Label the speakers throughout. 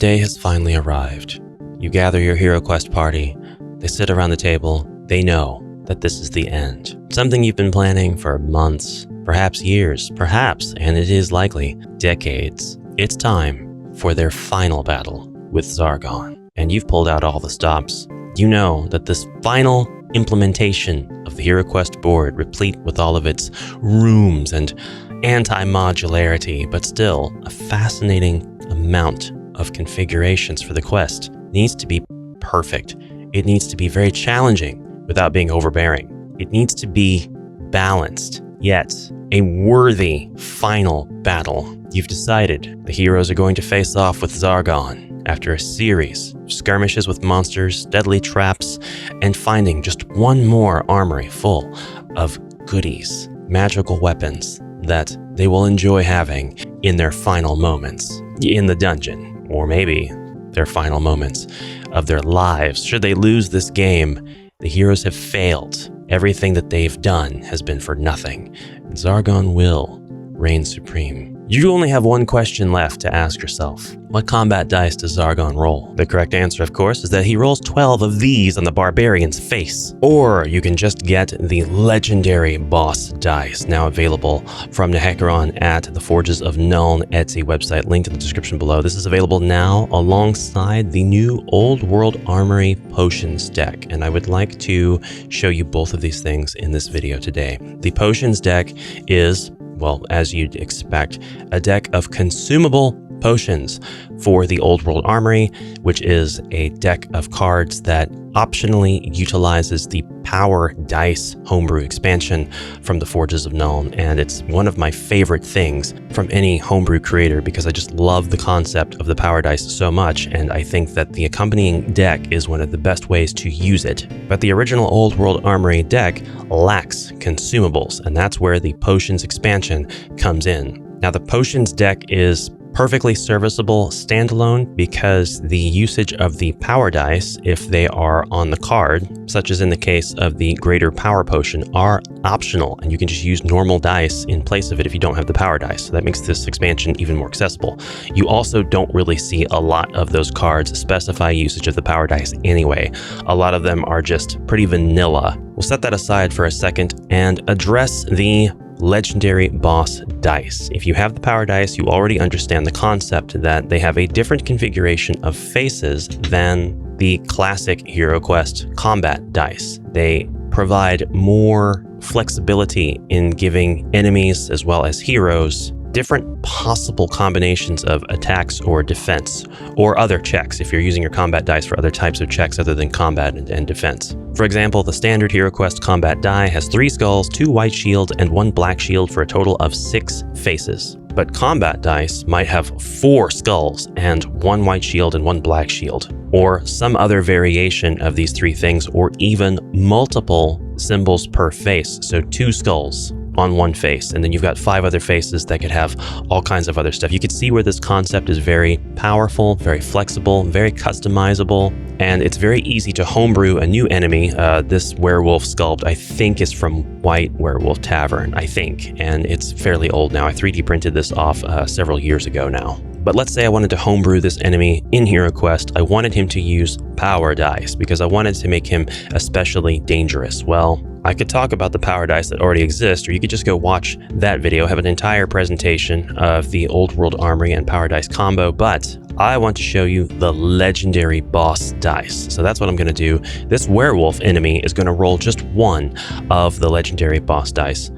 Speaker 1: day has finally arrived. You gather your HeroQuest party. They sit around the table. They know that this is the end. Something you've been planning for months, perhaps years, perhaps, and it is likely, decades. It's time for their final battle with Zargon. And you've pulled out all the stops. You know that this final implementation of the HeroQuest board, replete with all of its rooms and anti-modularity, but still a fascinating amount of configurations for the quest, needs to be perfect. It needs to be very challenging without being overbearing. It needs to be balanced, yet a worthy final battle. You've decided the heroes are going to face off with Zargon after a series of skirmishes with monsters, deadly traps, and finding just one more armory full of goodies, magical weapons that they will enjoy having in their final moments in the dungeon, or maybe their final moments of their lives. Should they lose this game, the heroes have failed. Everything that they've done has been for nothing. And Zargon will reign supreme. You only have one question left to ask yourself. What combat dice does Zargon roll? The correct answer, of course, is that he rolls 12 of these on the barbarian's face. Or you can just get the legendary boss dice, now available from Nehecaron at the Forges of Nuln Etsy website, linked in the description below. This is available now alongside the new Old World Armory Potions deck, and I would like to show you both of these things in this video today. The Potions deck is, well, as you'd expect, a deck of consumable potions for the Old World Armory, which is a deck of cards that optionally utilizes the Power Dice homebrew expansion from the Forges of Nuln. And it's one of my favorite things from any homebrew creator because I just love the concept of the Power Dice so much, and I think that the accompanying deck is one of the best ways to use it. But the original Old World Armory deck lacks consumables, and that's where the Potions expansion comes in. Now, the Potions deck is perfectly serviceable standalone because the usage of the power dice, if they are on the card, such as in the case of the Greater Power Potion, are optional, and you can just use normal dice in place of it if you don't have the power dice. So that makes this expansion even more accessible. You also don't really see a lot of those cards specify usage of the power dice anyway. A lot of them are just pretty vanilla. We'll set that aside for a second and address the legendary boss dice. If you have the power dice, you already understand the concept that they have a different configuration of faces than the classic HeroQuest combat dice. They provide more flexibility in giving enemies as well as heroes different possible combinations of attacks or defense, or other checks if you're using your combat dice for other types of checks other than combat and defense. For example, the standard HeroQuest combat die has 3 skulls, 2 white shields, and 1 black shield for a total of 6 faces. But combat dice might have 4 skulls and 1 white shield and 1 black shield, or some other variation of these 3 things, or even multiple symbols per face, so 2 skulls on 1 face, and then you've got 5 other faces that could have all kinds of other stuff. You can see where this concept is very powerful, very flexible, very customizable, and it's very easy to homebrew a new enemy. This werewolf sculpt, I think, is from White Werewolf Tavern, I think, and it's fairly old now. I 3D printed this off several years ago now. But let's say I wanted to homebrew this enemy in HeroQuest. I wanted him to use power dice because I wanted to make him especially dangerous. Well, I could talk about the power dice that already exist, or you could just go watch that video. I have an entire presentation of the Old World Armory and power dice combo, but I want to show you the legendary boss dice. So that's what I'm going to do. This werewolf enemy is going to roll just 1 of the legendary boss dice.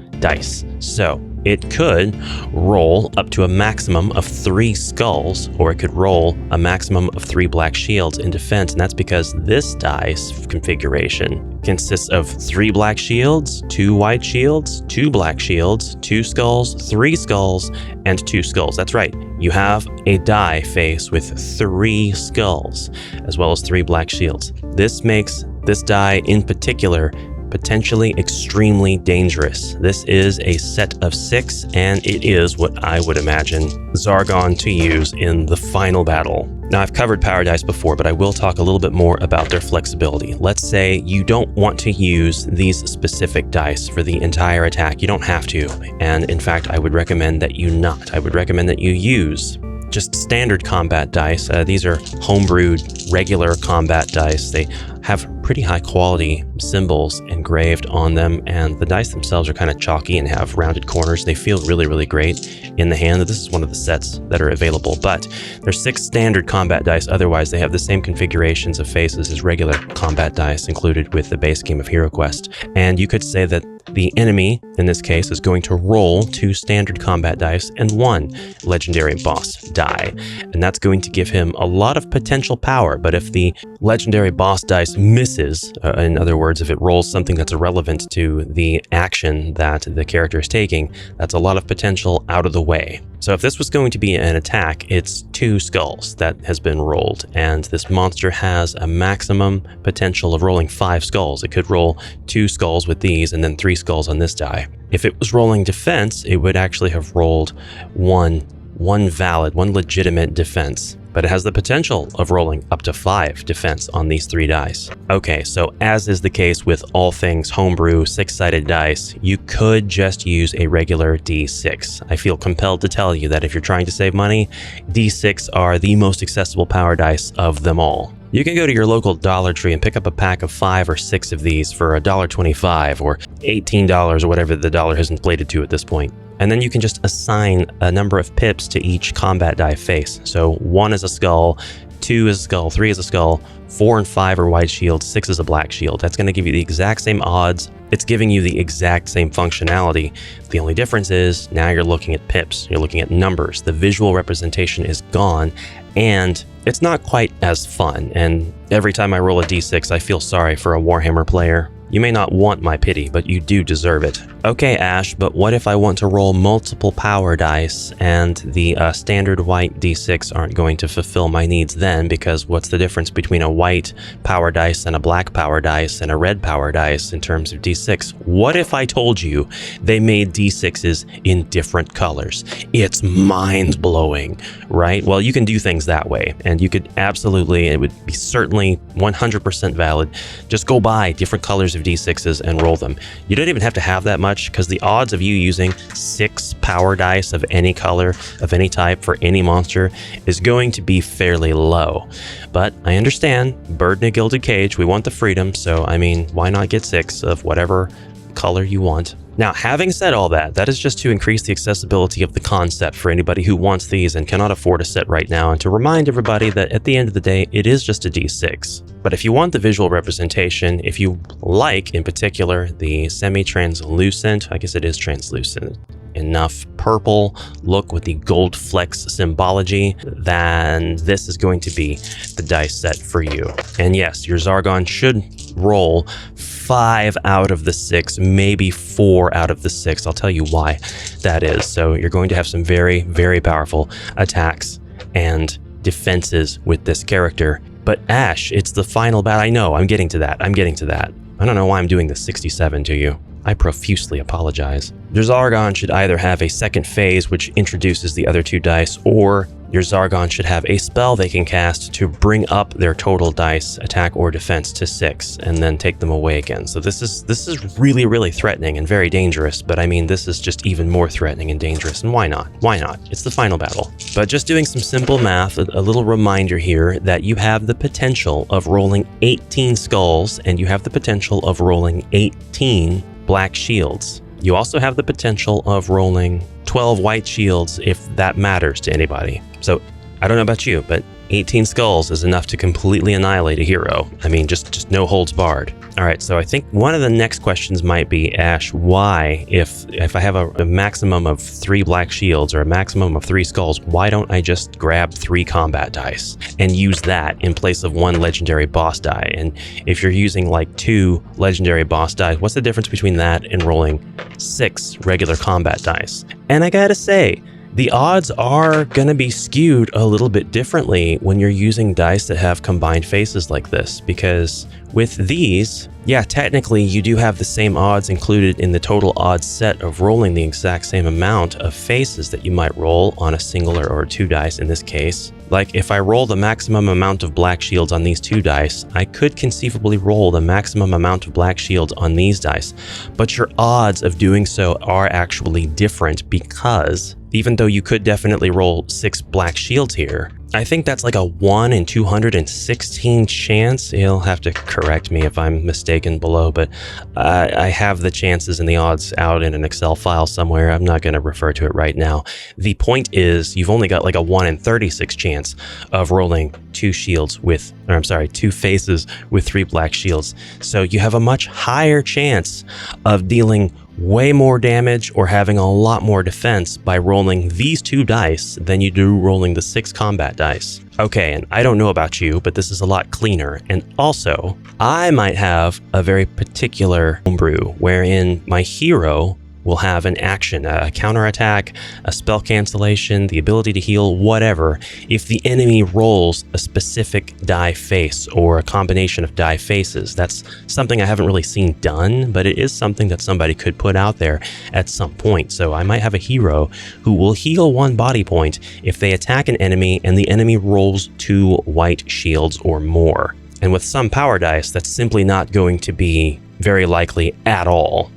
Speaker 1: So it could roll up to a maximum of 3 skulls, or it could roll a maximum of 3 black shields in defense, and that's because this dice configuration consists of 3 black shields, 2 white shields, 2 black shields, 2 skulls, 3 skulls, and 2 skulls. That's right, you have a die face with 3 skulls, as well as 3 black shields. This makes this die in particular potentially extremely dangerous. This is a set of 6, and it is what I would imagine Zargon to use in the final battle. Now, I've covered power dice before, but I will talk a little bit more about their flexibility. Let's say you don't want to use these specific dice for the entire attack. You don't have to, and in fact, I would recommend that you not. I would recommend that you use just standard combat dice. These are homebrewed regular combat dice. They have pretty high quality symbols engraved on them, and the dice themselves are kind of chalky and have rounded corners. They feel really, really great in the hand. This is one of the sets that are available, but there's 6 standard combat dice. Otherwise, they have the same configurations of faces as regular combat dice included with the base game of HeroQuest. And you could say that the enemy, in this case, is going to roll 2 standard combat dice and 1 legendary boss die. And that's going to give him a lot of potential power. But if the legendary boss dice misses, in other words, if it rolls something that's irrelevant to the action that the character is taking, that's a lot of potential out of the way. So if this was going to be an attack, it's 2 skulls that has been rolled, and this monster has a maximum potential of rolling 5 skulls. It could roll 2 skulls with these and then 3 skulls on this die. If it was rolling defense, it would actually have rolled one legitimate defense, but it has the potential of rolling up to 5 defense on these 3 dice. Okay, so as is the case with all things homebrew 6-sided dice, you could just use a regular D6. I feel compelled to tell you that if you're trying to save money, D6 are the most accessible power dice of them all. You can go to your local Dollar Tree and pick up a pack of 5 or 6 of these for $1.25 or $18 or whatever the dollar has inflated to at this point. And then you can just assign a number of pips to each combat die face. So 1 is a skull, 2 is a skull, 3 is a skull, 4 and 5 are white shields, 6 is a black shield. That's going to give you the exact same odds. It's giving you the exact same functionality. The only difference is now you're looking at pips, you're looking at numbers. The visual representation is gone, and it's not quite as fun. And every time I roll a d6, I feel sorry for a Warhammer player. You may not want my pity, but you do deserve it. Okay, Ash, but what if I want to roll multiple power dice and the standard white d6 aren't going to fulfill my needs then? Because what's the difference between a white power dice and a black power dice and a red power dice in terms of d6? What if I told you they made d6s in different colors? It's mind-blowing, right? Well, you can do things that way, and you could absolutely, it would be certainly 100% valid. Just go buy different colors of d6s and roll them. You don't even have to have that much, because the odds of you using 6 power dice of any color, of any type, for any monster is going to be fairly low. But I understand, bird in a gilded cage, we want the freedom, so I mean, why not get 6 of whatever color you want? Now, having said all that, that is just to increase the accessibility of the concept for anybody who wants these and cannot afford a set right now, and to remind everybody that at the end of the day, it is just a D6. But if you want the visual representation, if you like, in particular, the semi-translucent, I guess it is translucent, enough purple look with the gold flecks symbology, then this is going to be the dice set for you. And yes, your Zargon should roll 5 out of the 6, maybe 4 out of the 6. I'll tell you why that is. So you're going to have some very, very powerful attacks and defenses with this character. But Ash, it's the final battle. I know, I'm getting to that. I don't know why I'm doing the 67 to you. I profusely apologize. Your Zargon should either have a second phase, which introduces the other 2 dice, or your Zargon should have a spell they can cast to bring up their total dice, attack or defense, to 6, and then take them away again. So this is really, really threatening and very dangerous, but I mean, this is just even more threatening and dangerous, and why not? Why not? It's the final battle. But just doing some simple math, a little reminder here that you have the potential of rolling 18 skulls, and you have the potential of rolling 18 black shields. You also have the potential of rolling 12 white shields if that matters to anybody. So I don't know about you, but 18 skulls is enough to completely annihilate a hero. I mean, just no holds barred. All right, so I think one of the next questions might be, Ash, why, if I have a maximum of 3 black shields or a maximum of 3 skulls, why don't I just grab 3 combat dice and use that in place of 1 legendary boss die? And if you're using like 2 legendary boss dice, what's the difference between that and rolling 6 regular combat dice? And I gotta say, the odds are going to be skewed a little bit differently when you're using dice that have combined faces like this, because with these, yeah, technically you do have the same odds included in the total odds set of rolling the exact same amount of faces that you might roll on a single or 2 dice in this case. Like if I roll the maximum amount of black shields on these 2 dice, I could conceivably roll the maximum amount of black shields on these dice, but your odds of doing so are actually different because even though you could definitely roll 6 black shields here. I think that's like a 1 in 216 chance. You'll have to correct me if I'm mistaken below, but I have the chances and the odds out in an Excel file somewhere. I'm not going to refer to it right now. The point is, you've only got like a 1 in 36 chance of rolling 2 faces with 3 black shields. So you have a much higher chance of dealing way more damage or having a lot more defense by rolling these 2 dice than you do rolling the 6 combat dice. Okay, and I don't know about you, but this is a lot cleaner. And also, I might have a very particular homebrew wherein my hero will have an action, a counterattack, a spell cancellation, the ability to heal, whatever, if the enemy rolls a specific die face or a combination of die faces. That's something I haven't really seen done, but it is something that somebody could put out there at some point. So I might have a hero who will heal 1 body point if they attack an enemy and the enemy rolls 2 white shields or more. And with some power dice, that's simply not going to be very likely at all.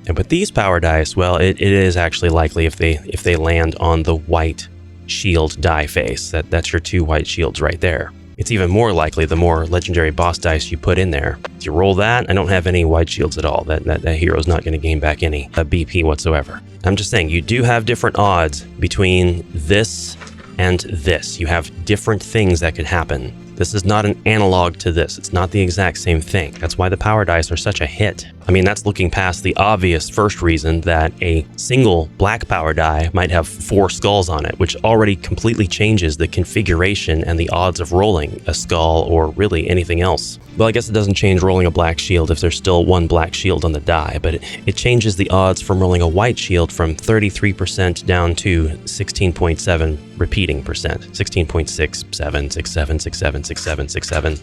Speaker 1: And with these power dice, well, it is actually likely if they land on the white shield die face. That's your 2 white shields right there. It's even more likely the more legendary boss dice you put in there. If you roll that, I don't have any white shields at all. That hero's not going to gain back any BP whatsoever. I'm just saying, you do have different odds between this and this. You have different things that could happen. This is not an analog to this. It's not the exact same thing. That's why the power dice are such a hit. I mean, that's looking past the obvious first reason that a single black power die might have 4 skulls on it, which already completely changes the configuration and the odds of rolling a skull or really anything else. Well, I guess it doesn't change rolling a black shield if there's still 1 black shield on the die, but it changes the odds from rolling a white shield from 33% down to 16.7 repeating percent. 16.67, 67, 67, 67, 67,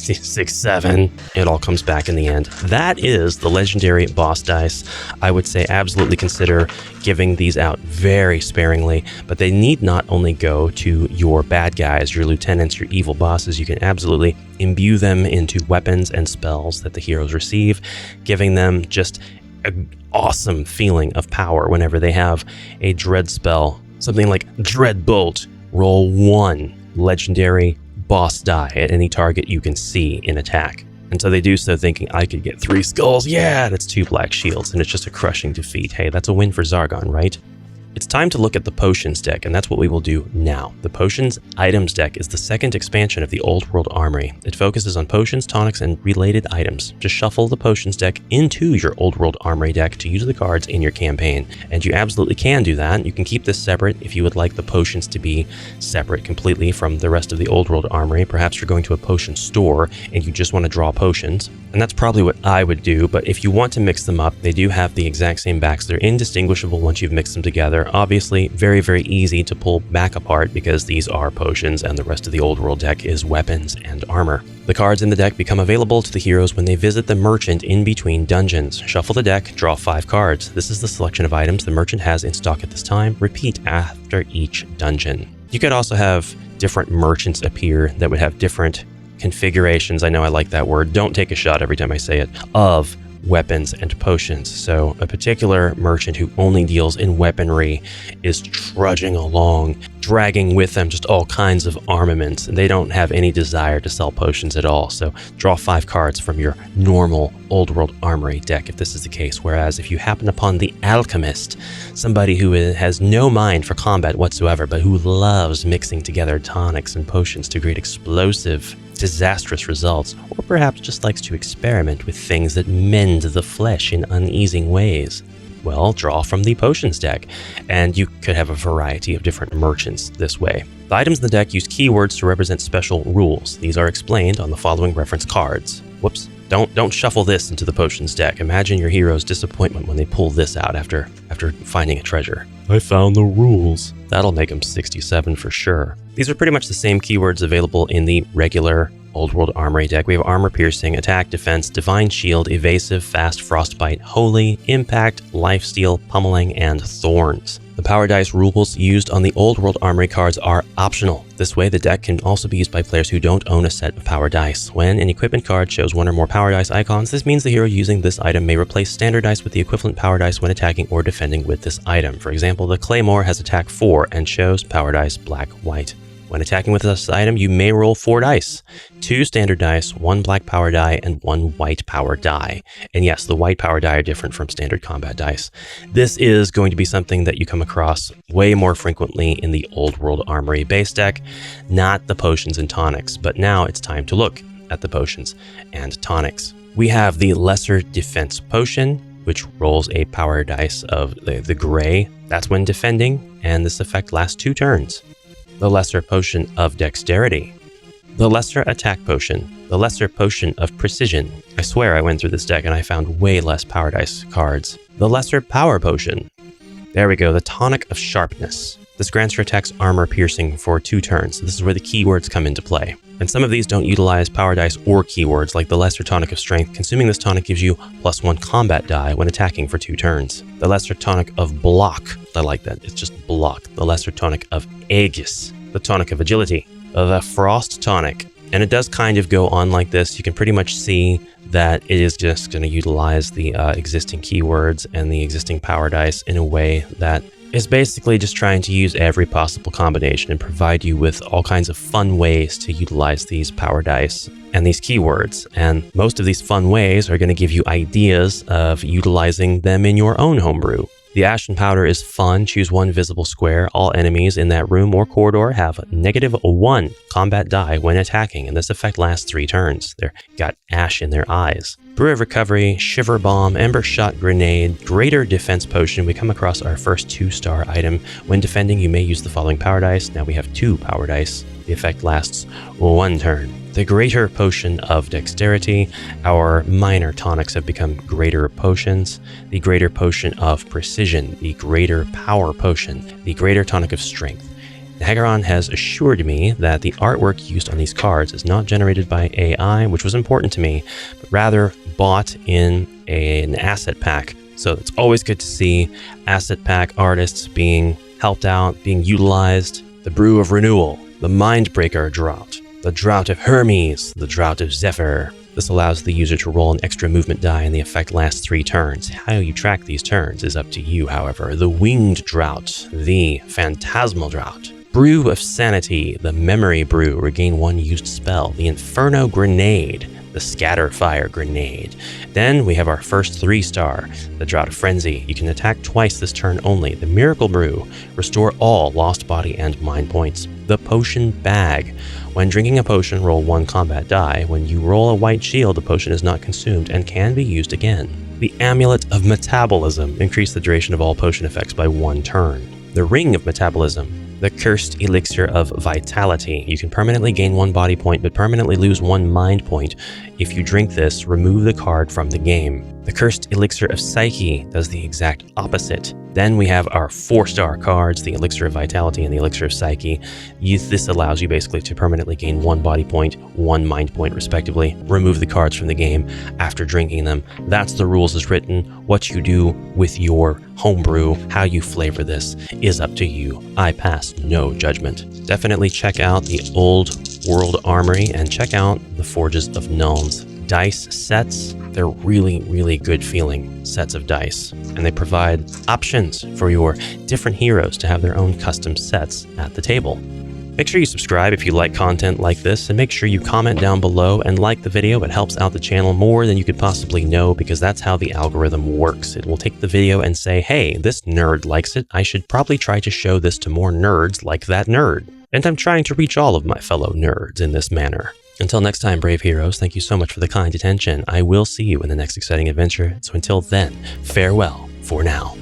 Speaker 1: 67. It all comes back in the end. That is the legendary boss dice. I would say absolutely consider giving these out very sparingly, but they need not only go to your bad guys, your lieutenants, your evil bosses. You can absolutely imbue them into weapons and spells that the heroes receive, giving them just an awesome feeling of power whenever they have a dread spell. Something like Dread Bolt. Roll 1 legendary boss die at any target you can see in attack. And so they do so thinking, I could get 3 skulls. Yeah, that's 2 black shields, and it's just a crushing defeat. Hey, that's a win for Zargon, right? It's time to look at the potions deck, and that's what we will do now. The potions items deck is the second expansion of the Old World Armory. It focuses on potions, tonics, and related items. Just shuffle the potions deck into your Old World Armory deck to use the cards in your campaign. And you absolutely can do that. You can keep this separate if you would like the potions to be separate completely from the rest of the Old World Armory. Perhaps you're going to a potion store and you just want to draw potions. And that's probably what I would do, but if you want to mix them up, they do have the exact same backs. They're indistinguishable once you've mixed them together. Obviously, very, very easy to pull back apart because these are potions and the rest of the Old World deck is weapons and armor. The cards in the deck become available to the heroes when they visit the merchant in between dungeons. Shuffle the deck, draw 5 cards. This is the selection of items the merchant has in stock at this time. Repeat after each dungeon. You could also have different merchants appear that would have different configurations, I know I like that word, don't take a shot every time I say it, of weapons and potions. So a particular merchant who only deals in weaponry is trudging along, dragging with them just all kinds of armaments, and they don't have any desire to sell potions at all. So draw 5 cards from your normal Old World Armory deck if this is the case. Whereas if you happen upon the alchemist, somebody who has no mind for combat whatsoever, but who loves mixing together tonics and potions to create explosive, disastrous results, or perhaps just likes to experiment with things that mend the flesh in uneasing ways, well, draw from the potions deck, and you could have a variety of different merchants this way. The items in the deck use keywords to represent special rules. These are explained on the following reference cards. Whoops. Don't shuffle this into the potions deck. Imagine your hero's disappointment when they pull this out after finding a treasure. I found the rules. That'll make them 67 for sure. These are pretty much the same keywords available in the regular Old World Armory deck. We have Armor Piercing, Attack, Defense, Divine Shield, Evasive, Fast, Frostbite, Holy, Impact, Lifesteal, Pummeling, and Thorns. The power dice rules used on the Old World Armory cards are optional. This way, the deck can also be used by players who don't own a set of power dice. When an equipment card shows one or more power dice icons, this means the hero using this item may replace standard dice with the equivalent power dice when attacking or defending with this item. For example, the Claymore has attack 4 and shows power dice black, white. When attacking with this item, you may roll 4 dice, 2 standard dice, 1 black power die, and 1 white power die. And yes, the white power die are different from standard combat dice. This is going to be something that you come across way more frequently in the Old World Armory base deck, not the potions and tonics. But now it's time to look at the potions and tonics. We have the Lesser Defense Potion, which rolls a power dice of the gray. That's when defending, and this effect lasts 2 turns. The Lesser Potion of Dexterity, the Lesser Attack Potion, the Lesser Potion of Precision. I swear I went through this deck and I found way less power dice cards. The Lesser Power Potion. There we go, the Tonic of Sharpness. This grants your attacks Armor Piercing for 2 turns. This is where the keywords come into play. And some of these don't utilize power dice or keywords, like the Lesser Tonic of Strength. Consuming this tonic gives you +1 combat die when attacking for 2 turns. The Lesser Tonic of Block. I like that, it's just block. The Lesser Tonic of Aegis. The Tonic of Agility. The Frost Tonic. And it does kind of go on like this. You can pretty much see that it is just going to utilize the existing keywords and the existing power dice in a way that is basically just trying to use every possible combination and provide you with all kinds of fun ways to utilize these power dice and these keywords. And most of these fun ways are going to give you ideas of utilizing them in your own homebrew. The Ashen Powder is fun. Choose 1 visible square. All enemies in that room or corridor have -1 combat die when attacking, and this effect lasts 3 turns. They've got ash in their eyes. Brew of Recovery, Shiver Bomb, Ember Shot Grenade, Greater Defense Potion. We come across our first 2-star item. When defending, you may use the following power dice. Now we have 2 power dice. The effect lasts 1 turn. The Greater Potion of Dexterity. Our minor tonics have become Greater Potions. The Greater Potion of Precision. The Greater Power Potion. The Greater Tonic of Strength. Hagaron has assured me that the artwork used on these cards is not generated by AI, which was important to me, but rather bought in an asset pack. So it's always good to see asset pack artists being helped out, being utilized. The Brew of Renewal, the Mindbreaker Drought, the Drought of Hermes, the Drought of Zephyr. This allows the user to roll an extra movement die and the effect lasts 3 turns. How you track these turns is up to you, however. The Winged Drought, the Phantasmal Drought. Brew of Sanity, the Memory Brew, regain 1 used spell. The Inferno Grenade, the Scatterfire Grenade. Then we have our first 3-star, the Drought of Frenzy. You can attack twice this turn only. The Miracle Brew, restore all lost body and mind points. The Potion Bag. When drinking a potion, roll 1 combat die. When you roll a white shield, the potion is not consumed and can be used again. The Amulet of Metabolism. Increase the duration of all potion effects by 1 turn. The Ring of Metabolism. The Cursed Elixir of Vitality. You can permanently gain 1 body point, but permanently lose 1 mind point. If you drink this, remove the card from the game. The Cursed Elixir of Psyche does the exact opposite. Then we have our 4-star cards, the Elixir of Vitality and the Elixir of Psyche. This allows you basically to permanently gain 1 body point, 1 mind point respectively. Remove the cards from the game after drinking them. That's the rules as written. What you do with your homebrew, how you flavor this, is up to you. I pass no judgment. Definitely check out the Old World Armory and check out the Forges of Nulns dice sets. They're really, really good feeling sets of dice, and they provide options for your different heroes to have their own custom sets at the table. Make sure you subscribe if you like content like this, and make sure you comment down below and like the video. It helps out the channel more than you could possibly know, because that's how the algorithm works. It will take the video and say, hey, this nerd likes it. I should probably try to show this to more nerds like that nerd. And I'm trying to reach all of my fellow nerds in this manner. Until next time, brave heroes, thank you so much for the kind attention. I will see you in the next exciting adventure. So until then, farewell for now.